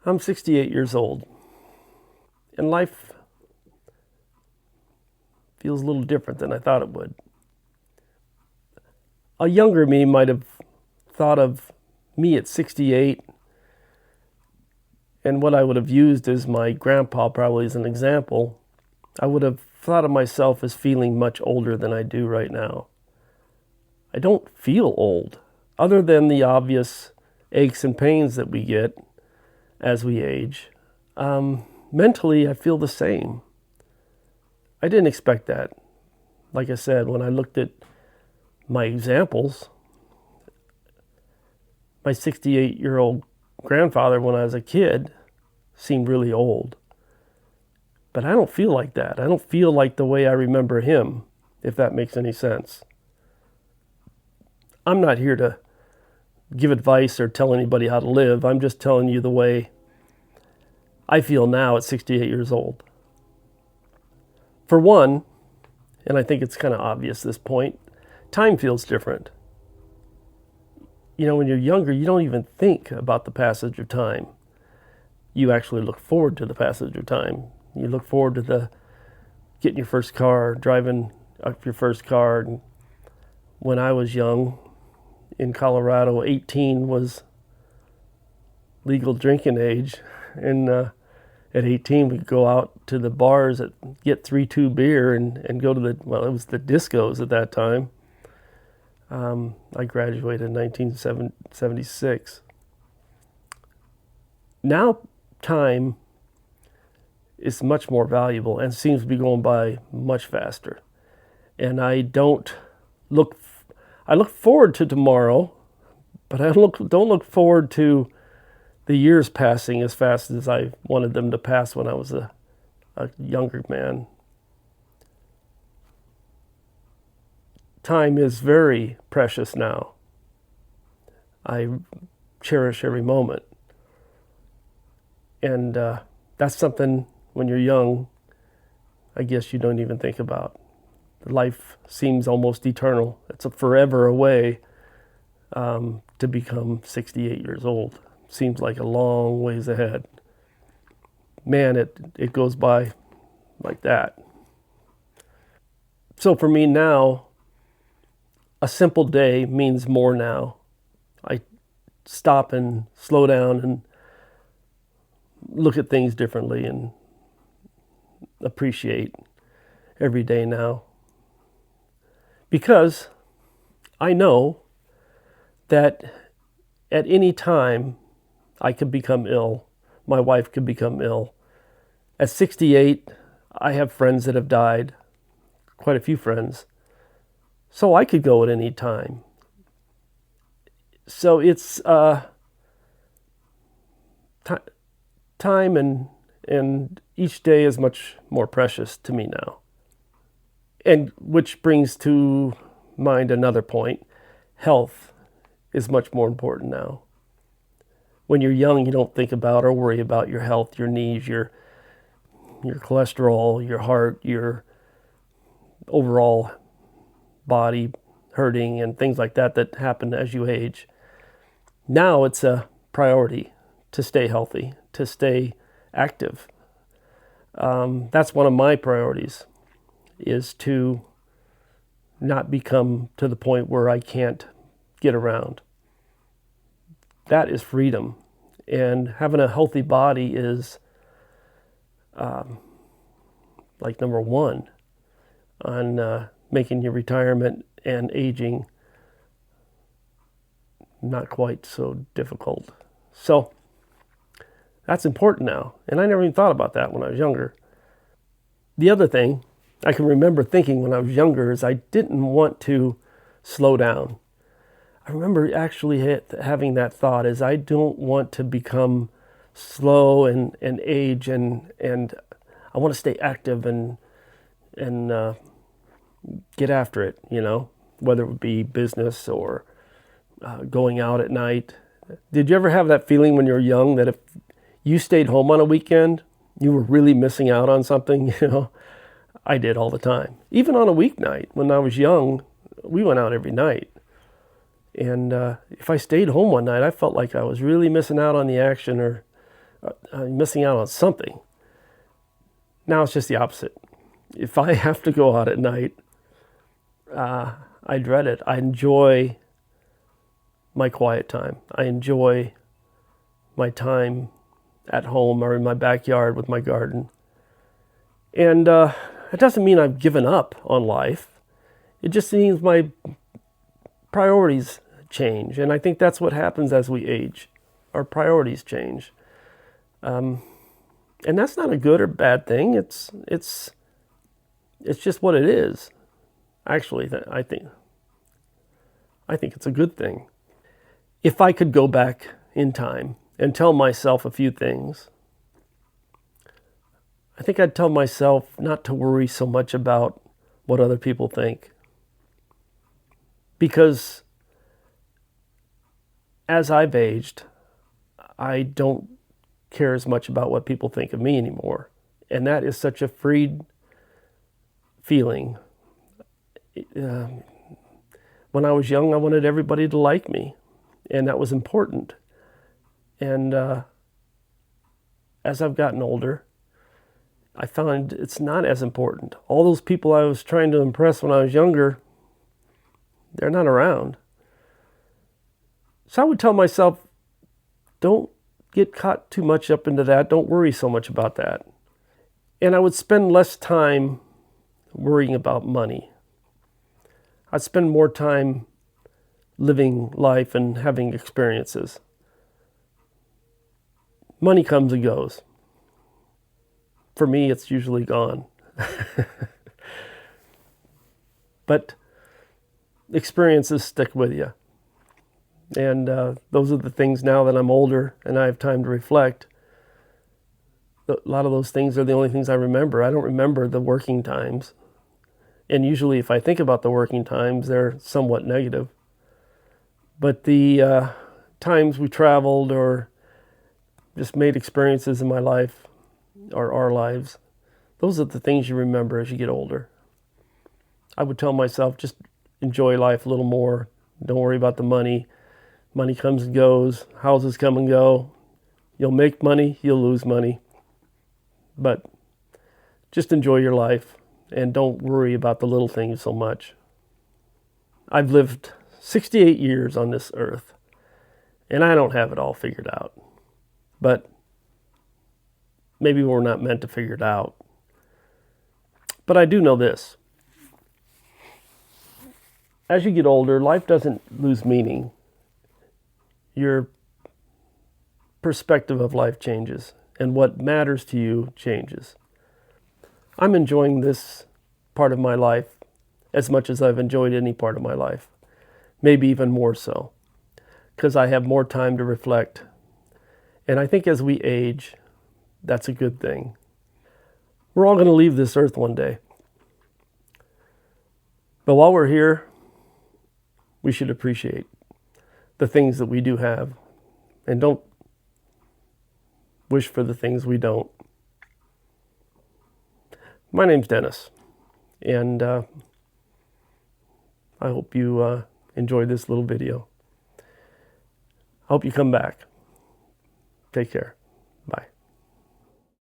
I'm 68 years old, and life feels a little different than I thought it would. A younger me might have thought of me at 68 and what I would have used as my grandpa probably as an example. I would have thought of myself as feeling much older than I do right now. I don't feel old, other than the obvious aches and pains that we get as we age. Mentally, I feel the same. I didn't expect that. Like I said, when I looked at my examples, my 68-year-old grandfather when I was a kid seemed really old. But I don't feel like that. I don't feel like the way I remember him, if that makes any sense. I'm not here to give advice or tell anybody how to live. I'm just telling you the way I feel now at 68 years old. For one, and I think it's kind of obvious at this point, time feels different. You know, when you're younger, you don't even think about the passage of time. You actually look forward to the passage of time. You look forward to getting your first car, driving up your first car. And when I was young in Colorado, 18 was legal drinking age. And at 18, we'd go out to the bars, get 3-2 beer and go to it was the discos at that time. I graduated in 1976. Now time is much more valuable and seems to be going by much faster. And I look forward to tomorrow, but I don't look forward to the years passing as fast as I wanted them to pass when I was a younger man. Time is very precious now. I cherish every moment. And that's something when you're young, I guess you don't even think about. Life seems almost eternal. It's a forever away to become 68 years old. Seems like a long ways ahead. Man, it goes by like that. So for me now, a simple day means more now. I stop and slow down and look at things differently and appreciate every day now. Because I know that at any time I could become ill. My wife could become ill. At 68, I have friends that have died, quite a few friends. So I could go at any time. So it's time and each day is much more precious to me now. And which brings to mind another point. Health is much more important now. When you're young, you don't think about or worry about your health, your knees, your cholesterol, your heart, your overall body hurting and things like that happen as you age. Now it's a priority to stay healthy, to stay active. That's one of my priorities, is to not become to the point where I can't get around. That is freedom. And having a healthy body is like number one on making your retirement and aging not quite so difficult. So that's important now. And I never even thought about that when I was younger. The other thing I can remember thinking when I was younger is I didn't want to slow down. I remember actually having that thought is I don't want to become slow and age and I want to stay active and get after it, you know, whether it would be business or going out at night. Did you ever have that feeling when you were young that if you stayed home on a weekend, you were really missing out on something? You know, I did all the time. Even on a weeknight when I was young, we went out every night. And if I stayed home one night, I felt like I was really missing out on the action or I'm missing out on something. Now it's just the opposite. If I have to go out at night, I dread it. I enjoy my quiet time. I enjoy my time at home or in my backyard with my garden. And it doesn't mean I've given up on life. It just means my priorities change. And I think that's what happens as we age. Our priorities change. And that's not a good or bad thing. It's just what it is. Actually, I think it's a good thing. If I could go back in time and tell myself a few things, I think I'd tell myself not to worry so much about what other people think. Because as I've aged, I don't care as much about what people think of me anymore. And that is such a freed feeling. When I was young, I wanted everybody to like me, and that was important. And as I've gotten older, I found it's not as important. All those people I was trying to impress when I was younger, they're not around. So I would tell myself, don't get caught too much up into that. Don't worry so much about that. And I would spend less time worrying about money. I'd spend more time living life and having experiences. Money comes and goes. For me, it's usually gone. But experiences stick with you. And those are the things now that I'm older and I have time to reflect. A lot of those things are the only things I remember. I don't remember the working times. And usually if I think about the working times, they're somewhat negative. But the times we traveled or just made experiences in my life or our lives, those are the things you remember as you get older. I would tell myself, just enjoy life a little more. Don't worry about the money. Money comes and goes. Houses come and go. You'll make money, you'll lose money. But just enjoy your life and don't worry about the little things so much. I've lived 68 years on this earth, and I don't have it all figured out. But maybe we're not meant to figure it out. But I do know this. As you get older, life doesn't lose meaning. Your perspective of life changes, and what matters to you changes. I'm enjoying this part of my life as much as I've enjoyed any part of my life. Maybe even more so, because I have more time to reflect. And I think as we age, that's a good thing. We're all going to leave this earth one day. But while we're here, we should appreciate the things that we do have and don't wish for the things we don't. My name's Dennis, and I hope you enjoyed this little video. I hope you come back. Take care.